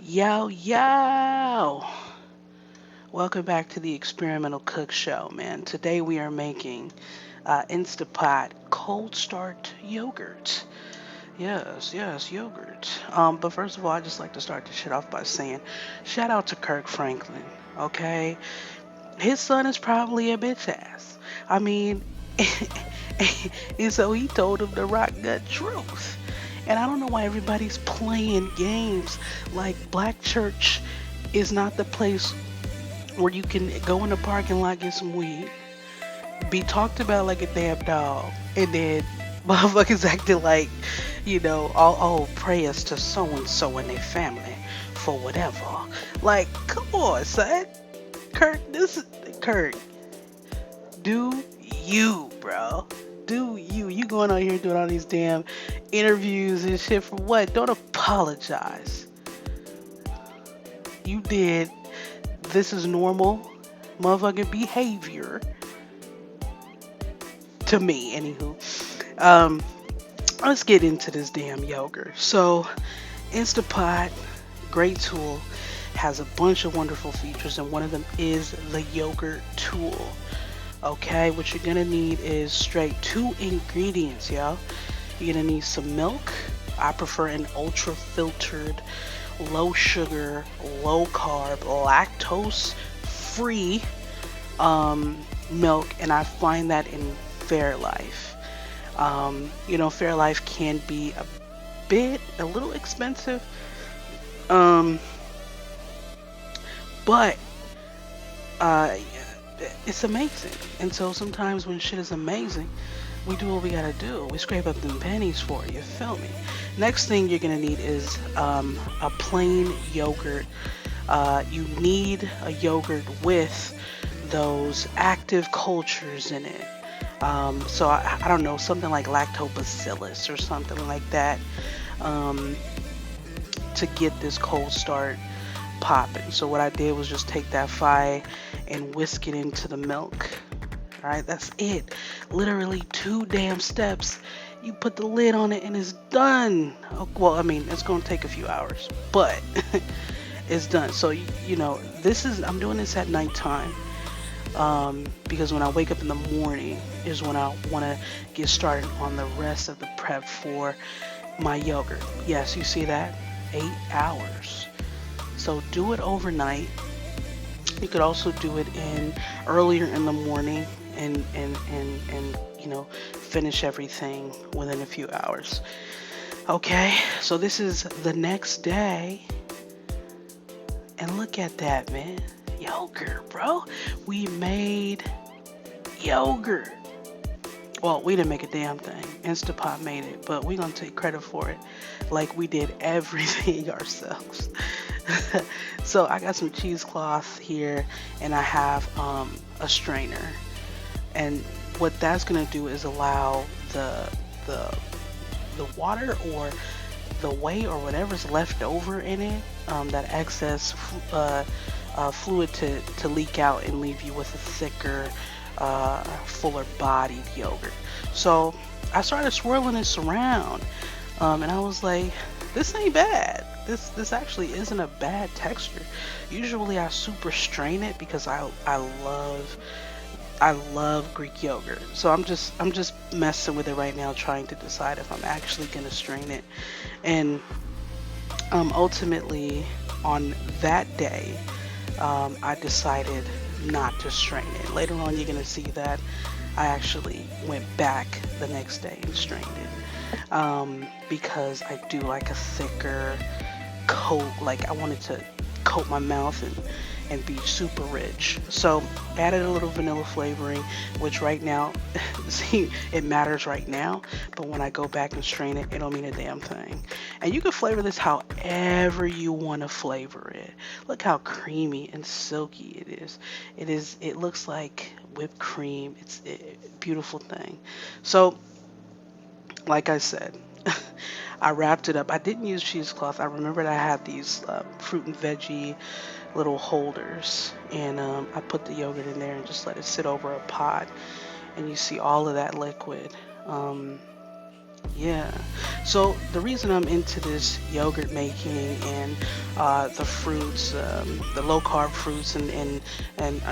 Yo, yo! Welcome back to the Experimental Cook Show, man. Today we are making Instapot cold start yogurt. Yes, yes, yogurt. But first of all, I just like to start this shit off by saying, shout out to Kirk Franklin. Okay, his son is probably a bitch ass. I mean, and so he told him the rock gut truth. And I don't know why everybody's playing games like Black Church is not the place where you can go in the parking lot, get some weed, be talked about like a damn dog, and then motherfuckers acting like, oh, prayers to so and so and their family for whatever. Like, come on, son. Kirk, this is Kirk. Do you, bro? Do you? You going out here doing all these damn interviews and shit for what? Don't apologize. You did. This is normal motherfucking behavior to me, anywho. Um, let's get into this damn yogurt. So, Instapot, great tool, has a bunch of wonderful features, and one of them is the yogurt tool. Okay, what you're gonna need is straight two ingredients, y'all. You're gonna need some milk. I prefer an ultra filtered, low sugar, low carb, lactose free milk, and I find that in Fairlife. Fairlife can be a little expensive, um, but uh, it's amazing. And so sometimes when shit is amazing, we do what we gotta do. We scrape up them pennies for it, you feel me? Next thing you're gonna need is a plain yogurt. You need a yogurt with those active cultures in it. So I don't know, something like lactobacillus or something like that, um, to get this cold start popping. So what I did was just take that phi and whisk it into the milk. All right, that's it. Literally two damn steps. You put the lid on it and it's done. Well, I mean, it's gonna take a few hours, but it's done. So I'm doing this at nighttime, because when I wake up in the morning is when I want to get started on the rest of the prep for my yogurt. Yes, you see that? 8 hours. So do it overnight. You could also do it in earlier in the morning and finish everything within a few hours. Okay, so this is the next day, and look at that, man. Yogurt, bro. We made yogurt. Well, we didn't make a damn thing. Instapot made it, but we gonna take credit for it like we did everything ourselves. So I got some cheesecloth here, and I have a strainer. And what that's gonna do is allow the the water or the whey or whatever's left over in it, that excess fluid to leak out and leave you with a thicker, fuller bodied yogurt. So I started swirling this around, and I was like, this ain't bad. This actually isn't a bad texture. Usually I super strain it because I love Greek yogurt. So I'm just messing with it right now, trying to decide if I'm actually gonna strain it. And ultimately, on that day, I decided not to strain it. Later on, you're gonna see that I actually went back the next day and strained it, because I do like a thicker coat. Like I wanted to coat my mouth and be super rich. So added a little vanilla flavoring, which right now, see, it matters right now, but when I go back and strain it, it don't mean a damn thing. And you can flavor this however you want to flavor it. Look how creamy and silky it is. It looks like whipped cream. It's a beautiful thing. So, like I said, I wrapped it up. I didn't use cheesecloth. I remembered I had these fruit and veggie little holders, and I put the yogurt in there and just let it sit over a pot, and you see all of that liquid. Um, Yeah. So the reason I'm into this yogurt making and the fruits, the low carb fruits, and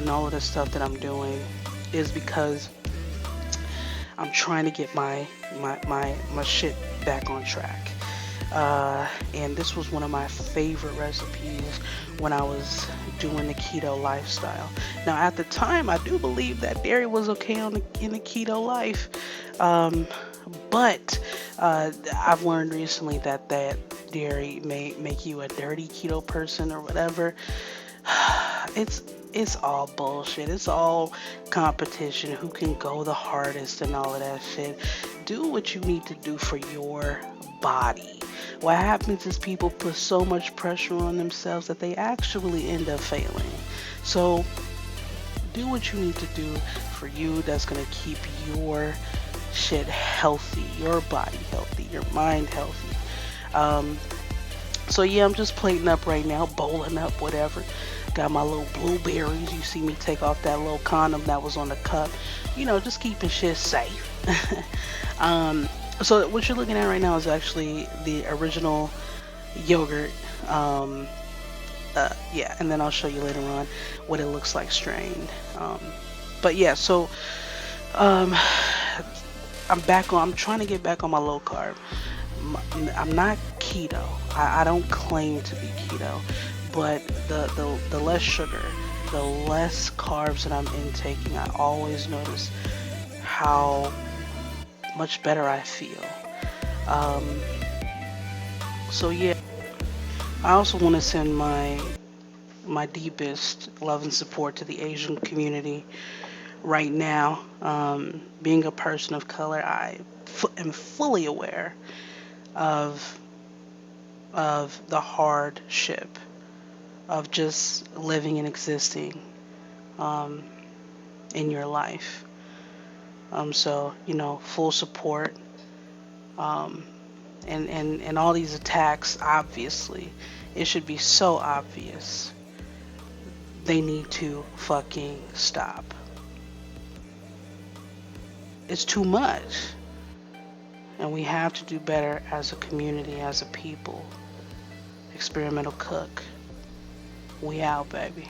all of the stuff that I'm doing is because I'm trying to get my shit back on track. And this was one of my favorite recipes when I was doing the keto lifestyle. Now, at the time, I do believe that dairy was okay in the keto life, um, but I've learned recently that dairy may make you a dirty keto person or whatever. it's it's all bullshit. It's all competition. Who can go the hardest and all of that shit. Do what you need to do for your body. What happens is people put so much pressure on themselves that they actually end up failing. So do what you need to do for you that's gonna keep your shit healthy, your body healthy, your mind healthy. Um, so yeah, I'm just plating up right now, bowling up, whatever. Got my little blueberries. You see me take off that little condom that was on the cup. Just keeping shit safe. um, so what you're looking at right now is actually the original yogurt. Yeah, and then I'll show you later on what it looks like strained. Um, but yeah, so um, I'm trying to get back on my low carb. I'm not keto. I don't claim to be keto, but the less sugar, the less carbs that I'm intaking, I always notice how much better I feel. Um, so yeah, I also want to send my deepest love and support to the Asian community right now. Being a person of color, am fully aware of the hardship of just living and existing um, in your life. So full support, um, and all these attacks. Obviously, it should be so obvious. They need to fucking stop. It's too much, and we have to do better as a community, as a people. Experimental Cook. We out, baby.